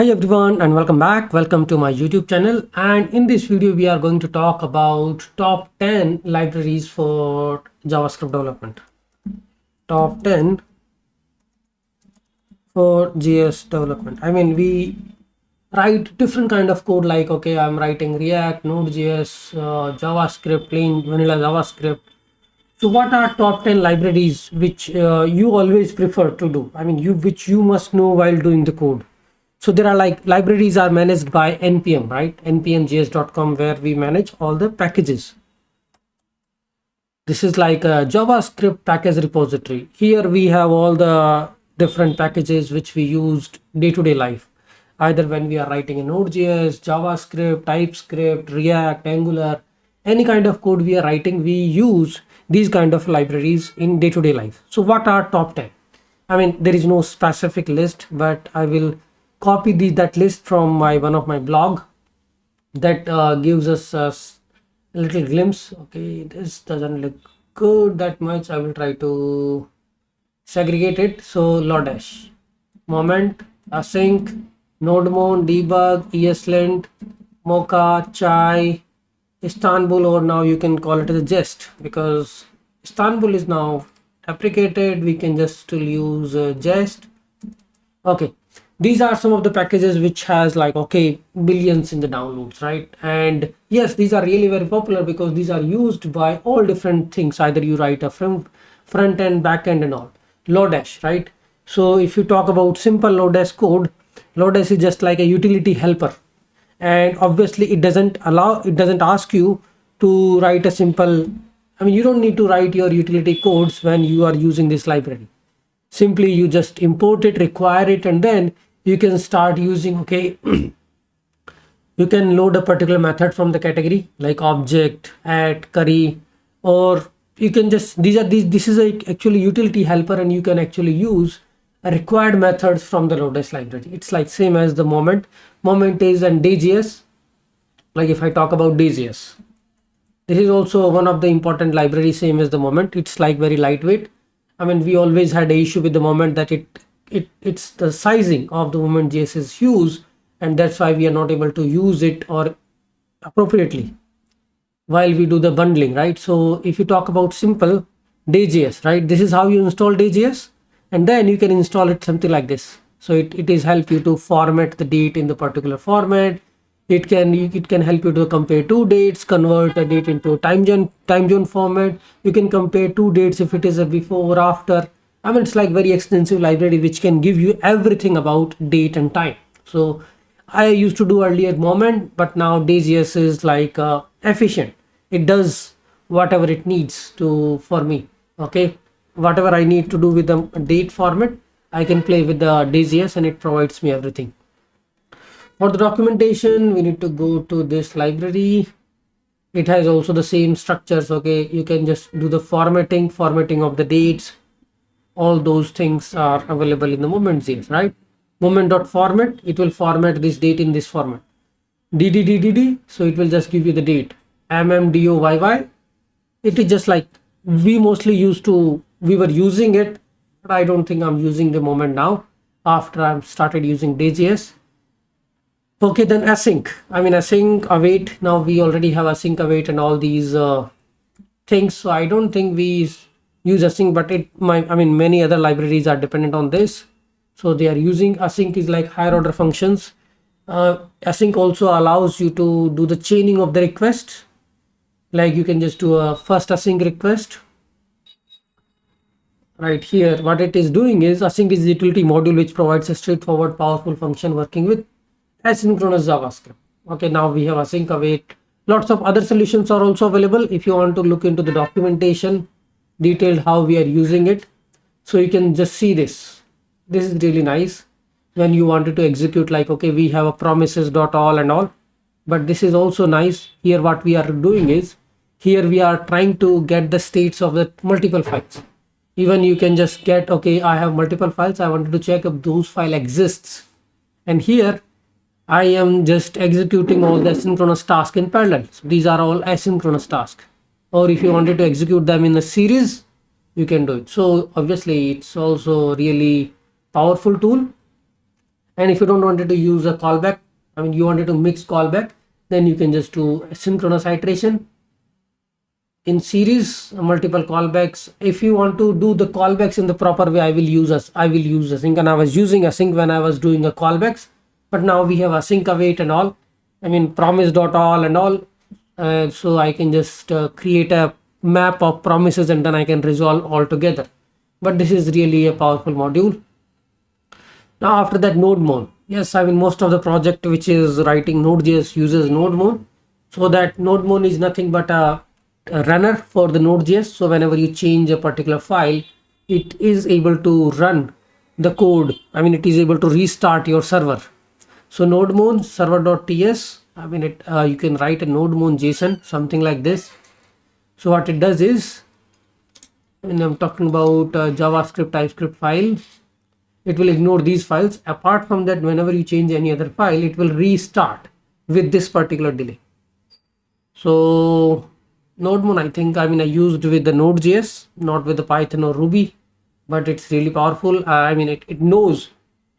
Hi everyone and welcome back. Welcome to my YouTube channel, and in this video we are going to talk about top 10 libraries for JavaScript development. Top 10 for JS development. I mean, we write different kind of code like, okay, I'm writing React, Node.js, JavaScript, plain vanilla JavaScript. So what are top 10 libraries which you always prefer to do? I mean, which you must know while doing the code. So there are like libraries are managed by NPM, right? NPMjscom, where we manage all the packages. This is like a JavaScript package repository. Here we have all the different packages which we used day-to-day life. Either when we are writing in Node.js, JavaScript, TypeScript, React, Angular, any kind of code we are writing, we use these kind of libraries in day-to-day life. So what are top 10? I mean, there is no specific list, but I will copy that list from one of my blog that gives us a little glimpse. Okay, this doesn't look good that much. I will try to segregate it. So Lodash, Moment, Async, NodeMoon, Debug, ESLint, Mocha, Chai, Istanbul, or now you can call it as a jest, because Istanbul is now deprecated. We can just still use jest. Okay, these are some of the packages which has like, okay, billions in the downloads, right? And yes, these are really very popular because these are used by all different things. Either you write a front end, back end, and all. Lodash, right? So if you talk about simple Lodash code, Lodash is just like a utility helper, and obviously it doesn't ask you to write a simple, I mean, you don't need to write your utility codes when you are using this library. Simply you just import it, require it, and then you can start using, okay, you can load a particular method from the category like object, add, curry, or you can just, this is actually utility helper, and you can actually use required methods from the Lodash library. It's like same as the Moment is and Day.js. Like if I talk about Day.js, this is also one of the important libraries, same as the Moment. It's like very lightweight. I mean, we always had an issue with the Moment that it's the sizing of the Moment.js is huge, and that's why we are not able to use it or appropriately while we do the bundling, right? So if you talk about simple Day.js, right, this is how you install Day.js, and then you can install it something like this. So it is help you to format the date in the particular format. It can help you to compare two dates, convert a date into time zone format. You can compare two dates if it is a before or after. I mean, it's like very extensive library which can give you everything about date and time. So I used to do earlier Moment, but now Day.js is like efficient. It does whatever it needs to for me. Okay, whatever I need to do with the date format, I can play with the Day.js, and it provides me everything. For the documentation, we need to go to this library. It has also the same structures. Okay, you can just do the formatting of the dates. All those things are available in the Moment.js, right? Moment.format, it will format this date in this format. DDDDD, so it will just give you the date. MMDOYY, it is just like we were using it, but I don't think I'm using the Moment now after I've started using Day.js. Okay, then async. I mean, async await. Now we already have async await and all these things. So I don't think we use async, but many other libraries are dependent on this. So they are using async is like higher order functions. Async also allows you to do the chaining of the request. Like you can just do a first async request. Right here, what it is doing is async is the utility module which provides a straightforward, powerful function working with asynchronous JavaScript. Okay, now we have async await. Lots of other solutions are also available if you want to look into the documentation, detailed how we are using it. So you can just see this. This is really nice when you wanted to execute, like, okay, we have a promises.all and all, but this is also nice. Here what we are doing is, here we are trying to get the states of the multiple files. Even you can just get, okay, I have multiple files, I wanted to check if those file exists, and here I am just executing all the asynchronous tasks in parallel. So these are all asynchronous tasks. Or if you wanted to execute them in a series, you can do it. So obviously it's also really powerful tool. And if you don't wanted to use a callback, I mean you wanted to mix callback, then you can just do asynchronous iteration in series, multiple callbacks. If you want to do the callbacks in the proper way, I will use async, and I was using async when I was doing a callbacks, but now we have async await and all, I mean promise.all and all. So I can just create a map of promises and then I can resolve all together. But this is really a powerful module. Now after that, NodeMoon. Yes, I mean most of the project which is writing Node.js uses NodeMoon. So that NodeMoon is nothing but a runner for the Node.js. So whenever you change a particular file, it is able to run the code. I mean it is able to restart your server. So NodeMoon server.ts, I mean you can write a NodeMoon JSON, something like this. So what it does is, when I'm talking about JavaScript TypeScript file, it will ignore these files. Apart from that, whenever you change any other file, it will restart with this particular delay. So NodeMoon, I mean I used with the Node.js, not with the Python or Ruby, but it's really powerful. I mean it knows,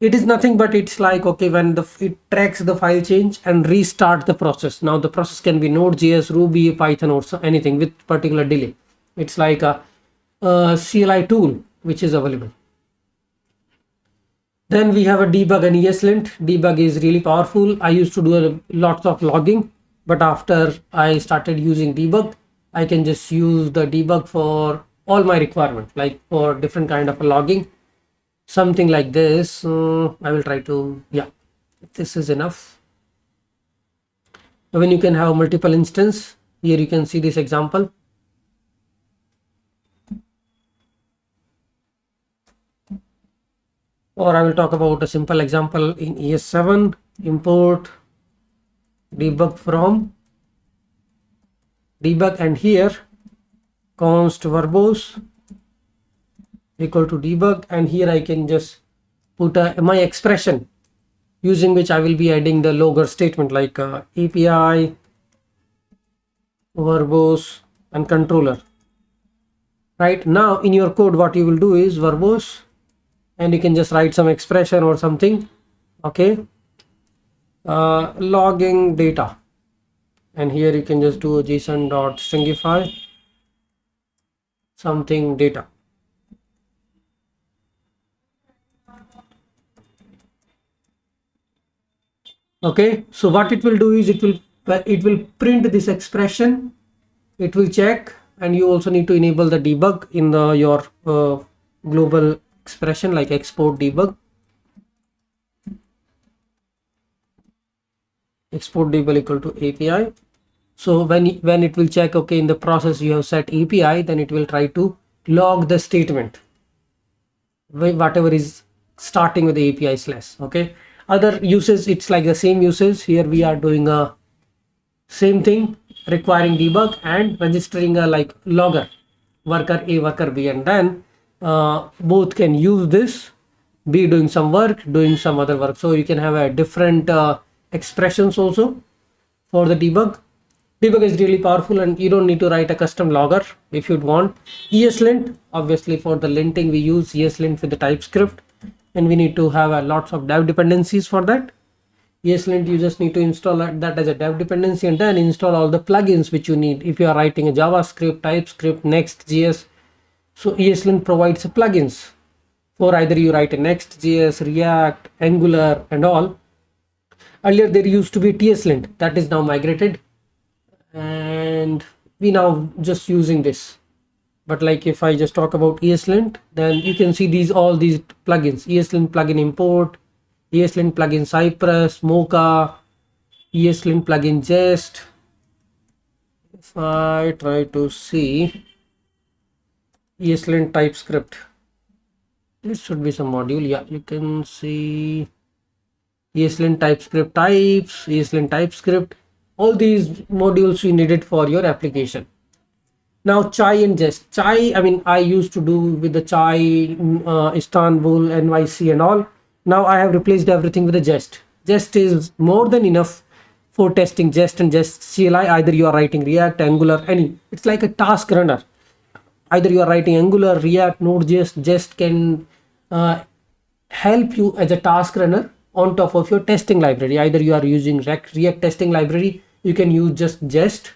it is nothing but it's like, okay, when it tracks the file change and restart the process. Now the process can be Node.js, Ruby, Python, or anything with particular delay. It's like a CLI tool which is available. Then we have a debug and ESLint. Debug is really powerful. I used to do lots of logging, but after I started using debug, I can just use the debug for all my requirements, like for different kind of logging, something like this. I will try to, yeah, this is enough. When you can have multiple instances, here you can see this example. Or I will talk about a simple example in ES7, import debug from debug, and here const verbose equal to debug, and here I can just put my expression using which I will be adding the logger statement, like API verbose and controller. Right now in your code, what you will do is verbose, and you can just write some expression or something, okay, logging data, and here you can just do a json.stringify something data. Okay, so what it will do is it will print this expression, it will check, and you also need to enable the debug in your global expression, like export debug. Export debug equal to API. So when it will check, okay, in the process you have set API, then it will try to log the statement, whatever is starting with the API /. Okay, other uses, it's like the same uses. Here we are doing a same thing, requiring debug and registering a like logger, worker A, worker B, and then both can use this, be doing some work, doing some other work. So you can have a different expressions also for the debug. Debug is really powerful, and you don't need to write a custom logger if you'd want. ESLint, obviously for the linting we use ESLint with the TypeScript, and we need to have lots of dev dependencies for that. ESLint, you just need to install that as a dev dependency, and then install all the plugins which you need if you are writing a JavaScript, TypeScript, Next.js. So ESLint provides plugins for either you write a Next.js, React, Angular, and all. Earlier there used to be TSLint, that is now migrated, and we now just using this. But like if I just talk about ESLint, then you can see all these plugins: ESLint plugin import, ESLint plugin Cypress, Mocha, ESLint plugin Jest. If I try to see ESLint TypeScript, this should be some module. Yeah, you can see ESLint TypeScript types, ESLint TypeScript, all these modules you needed for your application. Now Chai and Jest. Chai, I mean I used to do with the Chai, Istanbul, NYC and all. Now I have replaced everything with a Jest. Jest is more than enough for testing. Jest and Jest CLI, either you are writing React, Angular, any. It's like a task runner. Either you are writing Angular, React, Node.js, Jest can help you as a task runner, on top of your testing library. Either you are using React testing library, you can use just Jest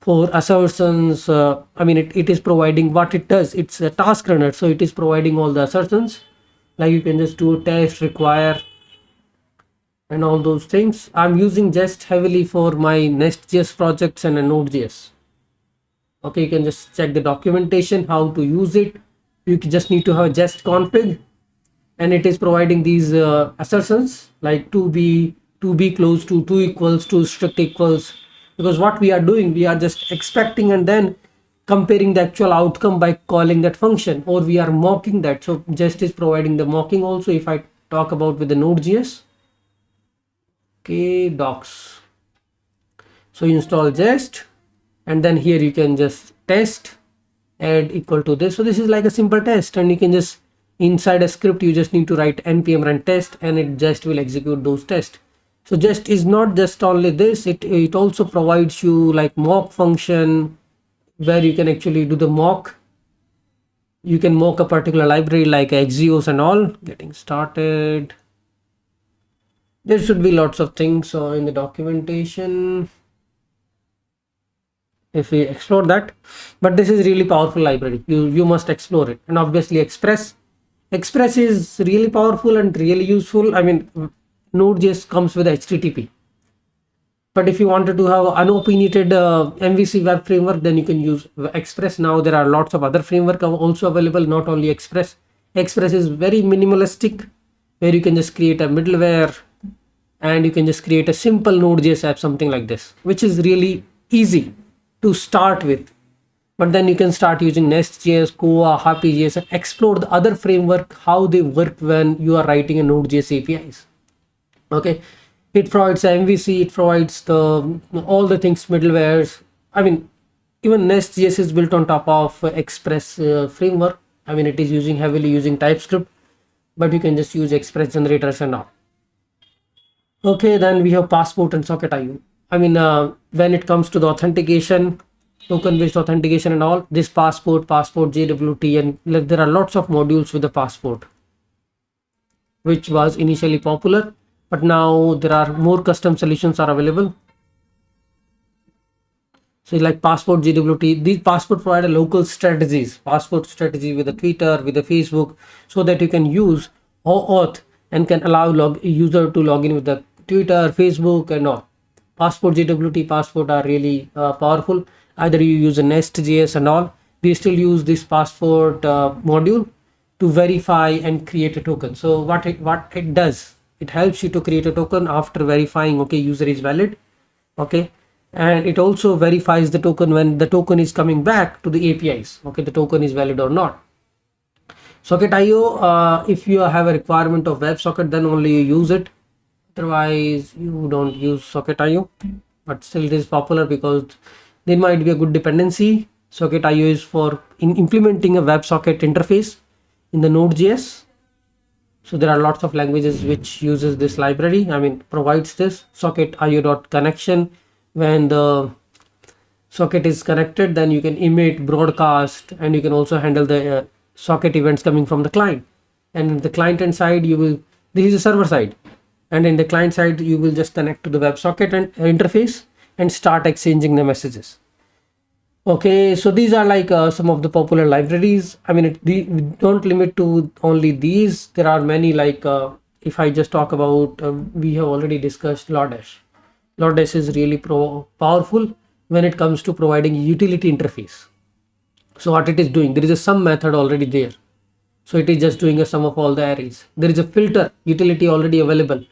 for assertions. I mean, it is providing what it does. It's a task runner, so it is providing all the assertions. Like you can just do test, require, and all those things. I'm using Jest heavily for my Nest.js projects and a Node.js. Okay, you can just check the documentation how to use it. You just need to have Jest config, and it is providing these assertions like to be close to, to equals to, strict equals. Because what we are doing, we are just expecting and then comparing the actual outcome by calling that function, or we are mocking that. So Jest is providing the mocking also. If I talk about with the Node.js, okay, docs. So you install Jest, and then here you can just test, add equal to this. So this is like a simple test, and you can just inside a script you just need to write npm run test, and it just will execute those tests. So Jest is not just only this, it also provides you like mock function, where you can actually do the mock. You can mock a particular library like Axios and all. Getting started, there should be lots of things in the documentation if we explore that, but this is really powerful library. You must explore it. And obviously Express is really powerful and really useful. I mean, Node.js comes with HTTP, but if you wanted to have unopinionated MVC web framework, then you can use Express. Now there are lots of other framework also available, not only Express. Express is very minimalistic, where you can just create a middleware and you can just create a simple Node.js app, something like this, which is really easy to start with. But then you can start using Nest.js, Koa, Happy.js, and explore the other framework, how they work when you are writing a Node.js APIs. Okay, it provides MVC, it provides all the things, middlewares. I mean, even Nest.js is built on top of Express framework. I mean, it is heavily using TypeScript, but you can just use Express generators and all. Okay, then we have Passport and SocketIO. I mean, when it comes to the authentication, token-based authentication and all, this Passport, JWT, and there are lots of modules with the Passport, which was initially popular, but now there are more custom solutions are available. So like Passport, JWT, these Passport provide a local strategies, Passport strategy with the Twitter, with the Facebook, so that you can use OAuth and can allow user to log in with the Twitter, Facebook, and all. Passport, JWT, Passport are really powerful. Either you use a Nest.js and all, we still use this Passport module to verify and create a token. So what it does, it helps you to create a token after verifying, okay, user is valid, okay, and it also verifies the token when the token is coming back to the APIs, okay, the token is valid or not. SocketIO, if you have a requirement of WebSocket, then only you use it. Otherwise you don't use SocketIO, but still it is popular because there might be a good dependency. SocketIO is for implementing a WebSocket interface in the Node.js. So there are lots of languages which uses this library. I mean, provides this SocketIO.connection. When the socket is connected, then you can emit, broadcast, and you can also handle the socket events coming from the client. And in the client end side, this is the server side, and in the client side you will just connect to the WebSocket and interface and start exchanging the messages. Okay, so these are like some of the popular libraries. I mean, we don't limit to only these. There are many, like if I just talk about, we have already discussed Lodash. Lodash is really powerful when it comes to providing utility interface. So what it is doing, there is a sum method already there. So it is just doing a sum of all the arrays. There is a filter utility already available.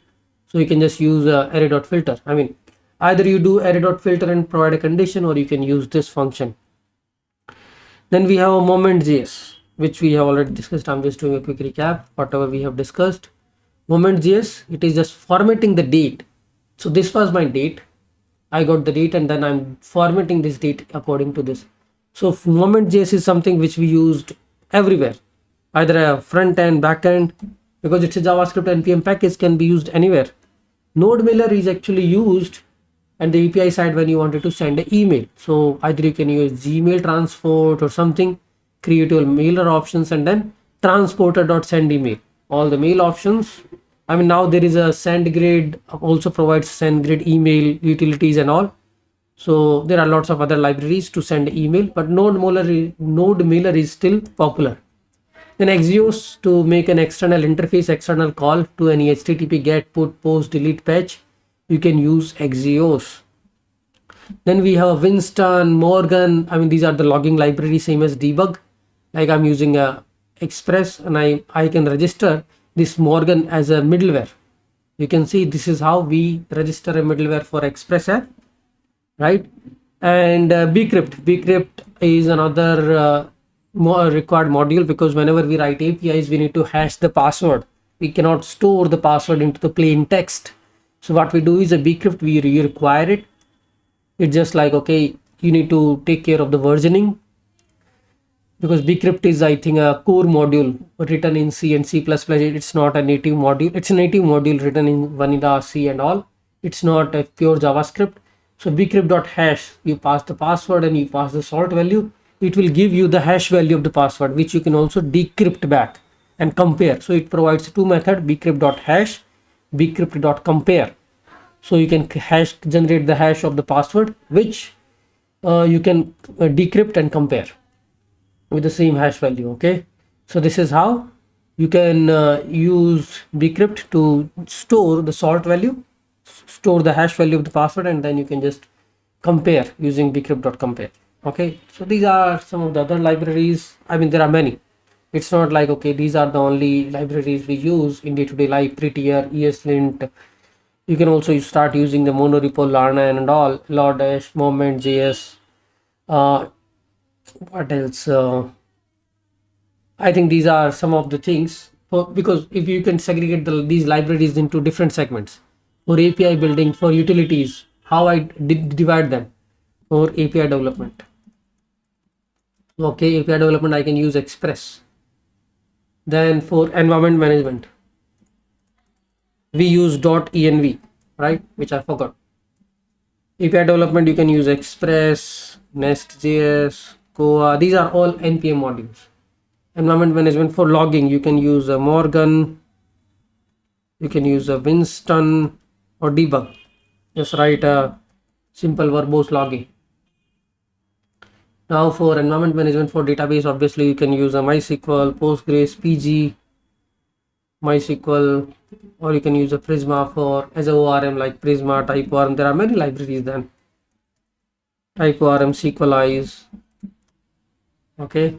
So you can just use array.filter. I mean, either you do array.filter and provide a condition, or you can use this function. Then we have a moment.js, which we have already discussed. I'm just doing a quick recap, whatever we have discussed. Moment.js, it is just formatting the date. So this was my date. I got the date, and then I'm formatting this date according to this. So moment.js is something which we used everywhere, either a front end, back end, because it's a JavaScript NPM package, can be used anywhere. NodeMailer is actually used and the API side when you wanted to send an email. So either you can use Gmail transport or something, create your mailer options, and then transporter.send email. All the mail options I mean, now there is a SendGrid, also provides SendGrid email utilities and all. So there are lots of other libraries to send email, but NodeMailer is still popular. Then Axios to make an external interface, external call to any HTTP GET, put, post, delete page. You can use Axios. Then we have Winston, Morgan. I mean, these are the logging libraries, same as debug. Like I'm using a Express, and I can register this Morgan as a middleware. You can see this is how we register a middleware for Express app, right? And Bcrypt is another more required module, because whenever we write APIs, we need to hash the password. We cannot store the password into the plain text. So what we do is a Bcrypt, we require it. It's just like, okay, you need to take care of the versioning, because Bcrypt is, I think, a core module written in C and C++. It's not a native module. It's a native module written in vanilla C and all. It's not a pure JavaScript. So bcrypt.hash, you pass the password and you pass the salt value. It will give you the hash value of the password, which you can also decrypt back and compare. So it provides two methods, bcrypt.hash, bcrypt.compare. So you can generate the hash of the password, which you can decrypt and compare with the same hash value. Okay, so this is how you can use bcrypt to store the salt value, store the hash value of the password, and then you can just compare using bcrypt.compare. Okay, so these are some of the other libraries. I mean, there are many. It's not like, okay, these are the only libraries we use in day-to-day life. Prettier, ESLint. You can also start using the monorepo, Lana and all, Lodash, Moment.js. What else? I think these are some of the things, because if you can segregate these libraries into different segments, for API building, for utilities, how I divide them. For API development, okay, API development, I can use Express. Then for environment management, we use .env, right, which I forgot. API development, you can use Express, Nest.js, Koa. These are all NPM modules. Environment management, for logging, you can use a Morgan, you can use a Winston, or debug. Just write a simple verbose logging. Now for environment management, for database, obviously you can use a MySQL, Postgres, PG, MySQL, or you can use a Prisma for as a ORM, like Prisma, TypeORM. There are many libraries then. TypeORM, SQLize. Okay.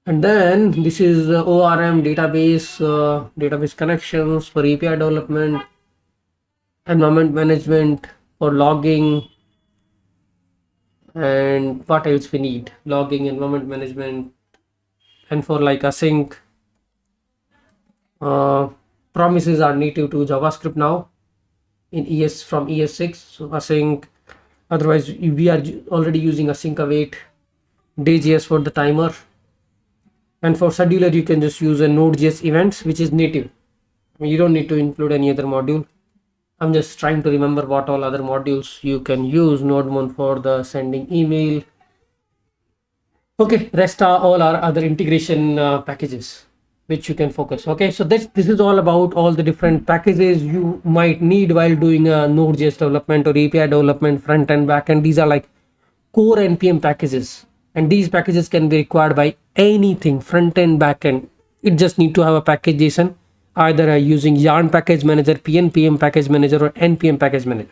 And then this is ORM database, database connections for API development, environment management for logging, and what else we need? Logging, environment management, and for like async. Promises are native to JavaScript now in from ES6. So async. Otherwise, we are already using async await, Day.js for the timer. And for scheduler, you can just use a Node.js events, which is native. I mean, you don't need to include any other module. I'm just trying to remember what all other modules you can use. NodeMoon for the sending email. Okay, rest are all our other integration packages which you can focus. Okay, so this is all about all the different packages you might need while doing a Node.js development or API development, front end, back end. These are like core NPM packages, and these packages can be required by anything, front end, back end. It just need to have a package JSON, either using yarn package manager, pnpm package manager, or npm package manager.